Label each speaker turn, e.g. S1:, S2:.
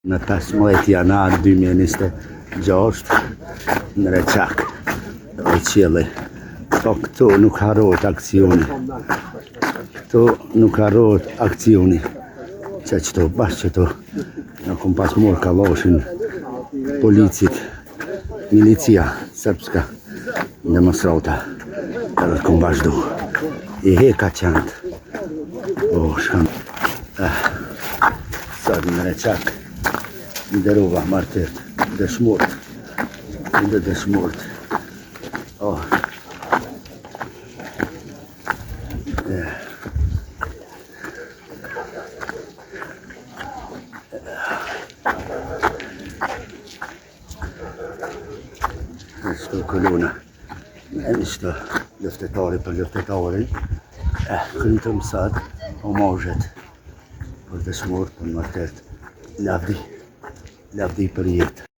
S1: Në 15 janar 2026 në Reçak, o qielli. Po këtu nuk harrohet aksioni. Këtu nuk harrohet aksioni. Që qëto, bashkë qëto, në kom pas morë kaloshin policit, milicia srpska, demonstrata, edhe kom vazhdu. I heka qantë. O, shkam. Sot në Reçak, nderova martyrt, dëshmort, dhe dëshmort. Oh. Shto kolona, ishte luftetari për luftetarin, krytëm sot omazhet për dëshmort, për martyrt, lavdi për jetë.